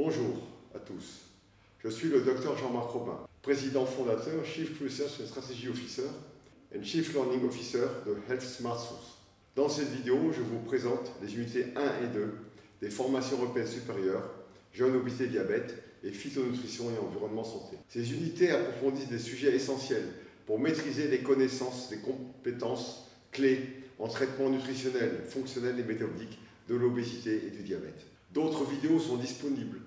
Bonjour à tous, je suis le Dr Jean-Marc Robin, président fondateur, Chief Research and Strategy Officer et Chief Learning Officer de Health Smart Source. Dans cette vidéo, je vous présente les unités 1 et 2 des formations européennes supérieures, jeunes obésité diabète et phytonutrition et environnement santé. Ces unités approfondissent des sujets essentiels pour maîtriser les connaissances, les compétences clés en traitement nutritionnel, fonctionnel et métabolique de l'obésité et du diabète. D'autres vidéos sont disponibles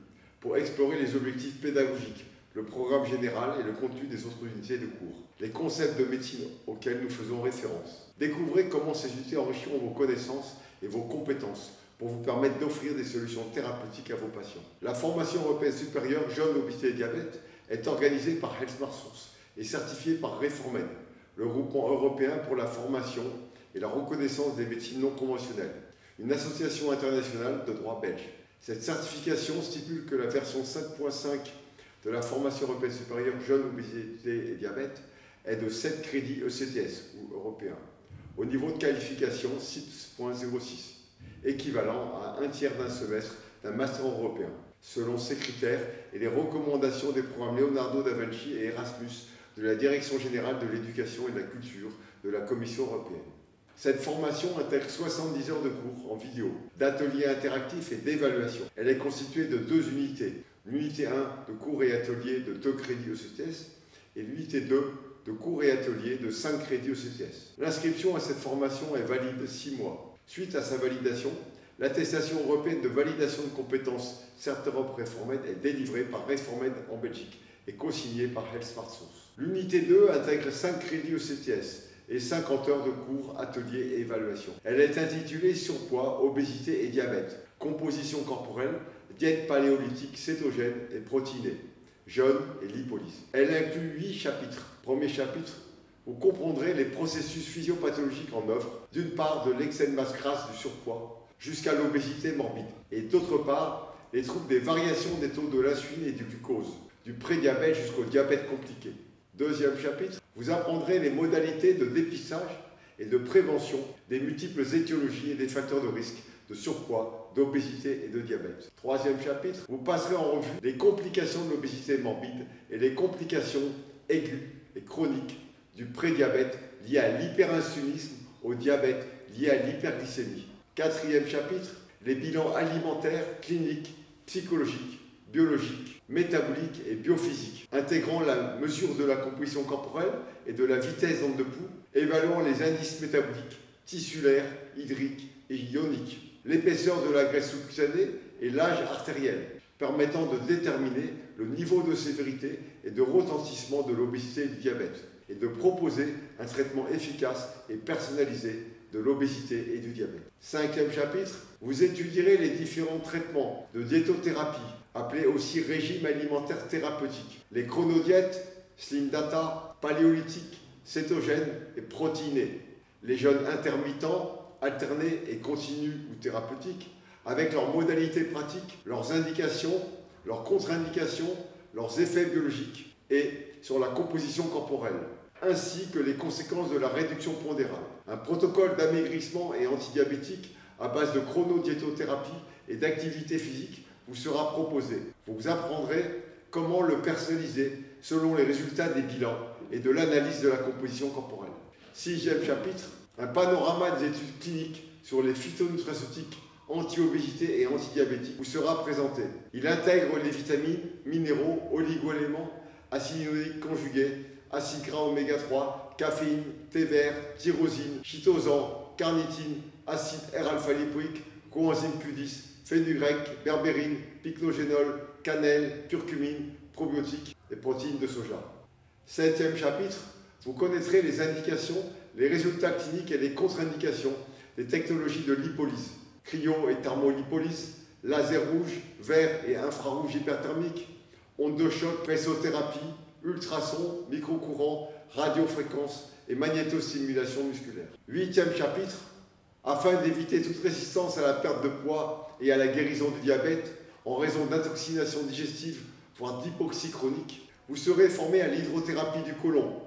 pour explorer les objectifs pédagogiques, le programme général et le contenu des autres unités de cours, les concepts de médecine auxquels nous faisons référence. Découvrez comment ces unités enrichiront vos connaissances et vos compétences pour vous permettre d'offrir des solutions thérapeutiques à vos patients. La formation européenne supérieure Jeunes Obésité et Diabète est organisée par Health Smart Source et certifiée par Reformed, le groupement européen pour la formation et la reconnaissance des médecines non conventionnelles, une association internationale de droit belge. Cette certification stipule que la version 5.5 de la formation européenne supérieure Jeunes Obésité et Diabète est de 7 crédits ECTS ou européens, au niveau de qualification 6.06, équivalent à un tiers d'un semestre d'un master européen, selon ces critères et les recommandations des programmes Leonardo da Vinci et Erasmus de la Direction générale de l'éducation et de la culture de la Commission européenne. Cette formation intègre 70 heures de cours en vidéo, d'ateliers interactifs et d'évaluation. Elle est constituée de 2 unités. L'unité 1 de cours et ateliers de 2 crédits ECTS et l'unité 2 de cours et ateliers de 5 crédits ECTS. L'inscription à cette formation est valide 6 mois. Suite à sa validation, l'attestation européenne de validation de compétences CertEurope Reformed est délivrée par Reformed en Belgique et co-signée par Health Smart Source. L'unité 2 intègre 5 crédits ECTS et 50 heures de cours, ateliers et évaluation. Elle est intitulée Surpoids, obésité et diabète, composition corporelle, diète paléolithique, cétogène et protéinée, jeûne et lipolyse. Elle inclut 8 chapitres. Premier chapitre, vous comprendrez les processus physiopathologiques en œuvre, d'une part de l'excès de masse grasse du surpoids jusqu'à l'obésité morbide, et d'autre part les troubles des variations des taux de l'insuline et du glucose, du prédiabète jusqu'au diabète compliqué. Deuxième chapitre, vous apprendrez les modalités de dépistage et de prévention des multiples étiologies et des facteurs de risque de surpoids, d'obésité et de diabète. Troisième chapitre, vous passerez en revue les complications de l'obésité morbide et les complications aiguës et chroniques du prédiabète lié à l'hyperinsulinisme, au diabète lié à l'hyperglycémie. Quatrième chapitre, les bilans alimentaires, cliniques, psychologiques, biologiques, métaboliques et biophysiques, intégrant la mesure de la composition corporelle et de la vitesse d'onde de pouls, évaluant les indices métaboliques, tissulaires, hydriques et ioniques, l'épaisseur de la graisse sous-cutanée et l'âge artériel, permettant de déterminer le niveau de sévérité et de retentissement de l'obésité et du diabète, et de proposer un traitement efficace et personnalisé de l'obésité et du diabète. Cinquième chapitre, vous étudierez les différents traitements de diétothérapie, appelés aussi régime alimentaire thérapeutique, les chronodiètes, slim data, paléolithiques, cétogènes et protéinés, les jeûnes intermittents, alternés et continus ou thérapeutiques, avec leurs modalités pratiques, leurs indications, leurs contre-indications, leurs effets biologiques et sur la composition corporelle, ainsi que les conséquences de la réduction pondérale. Un protocole d'amaigrissement et antidiabétique à base de chronodiétothérapie et d'activité physique vous sera proposé. Vous apprendrez comment le personnaliser selon les résultats des bilans et de l'analyse de la composition corporelle. Sixième chapitre, un panorama des études cliniques sur les phytonutraceutiques anti-obésité et antidiabétiques vous sera présenté. Il intègre les vitamines, minéraux, oligo-éléments, acides ioniques conjugués, acides gras oméga 3, caféine, thé vert, tyrosine, chitosan, carnitine, acide R-alpha-lipoïque, coenzyme Q10, fenugrec, berbérine, pycnogénol, cannelle, curcumine, probiotiques et protéines de soja. Septième chapitre, vous connaîtrez les indications, les résultats cliniques et les contre-indications des technologies de lipolyse, cryo- et thermolipolyse, laser rouge, vert et infrarouge hyperthermique, ondes de choc, pressothérapie, ultrasons, microcourants, radiofréquences et magnétostimulation musculaire. Huitième chapitre, afin d'éviter toute résistance à la perte de poids et à la guérison du diabète en raison d'intoxication digestive, voire d'hypoxie chronique, vous serez formé à l'hydrothérapie du côlon,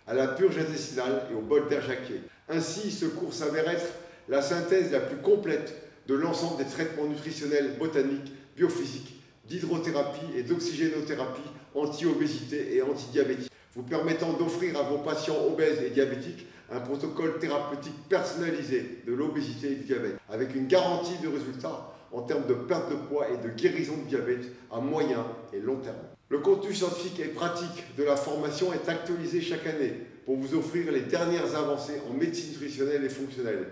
à la purge intestinale et au bol d'air jaqué. Ainsi, ce cours s'avère être la synthèse la plus complète de l'ensemble des traitements nutritionnels, botaniques, biophysiques, d'hydrothérapie et d'oxygénothérapie anti-obésité et anti-diabétique, vous permettant d'offrir à vos patients obèses et diabétiques un protocole thérapeutique personnalisé de l'obésité et du diabète, avec une garantie de résultat en termes de perte de poids et de guérison du diabète à moyen et long terme. Le contenu scientifique et pratique de la formation est actualisé chaque année pour vous offrir les dernières avancées en médecine nutritionnelle et fonctionnelle,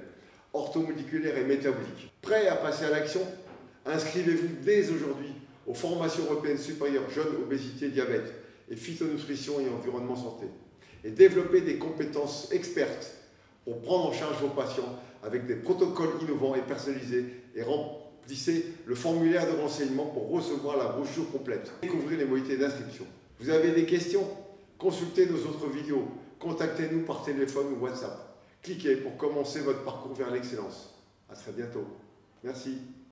orthomoléculaire et métabolique. Prêt à passer à l'action? Inscrivez-vous dès aujourd'hui aux formations européennes supérieures jeunes, obésité, diabète et phytonutrition et environnement santé, et développez des compétences expertes pour prendre en charge vos patients avec des protocoles innovants et personnalisés, et remplissez le formulaire de renseignement pour recevoir la brochure complète. Découvrez les modalités d'inscription. Vous avez des questions? Consultez nos autres vidéos. Contactez-nous par téléphone ou WhatsApp. Cliquez pour commencer votre parcours vers l'excellence. À très bientôt. Merci.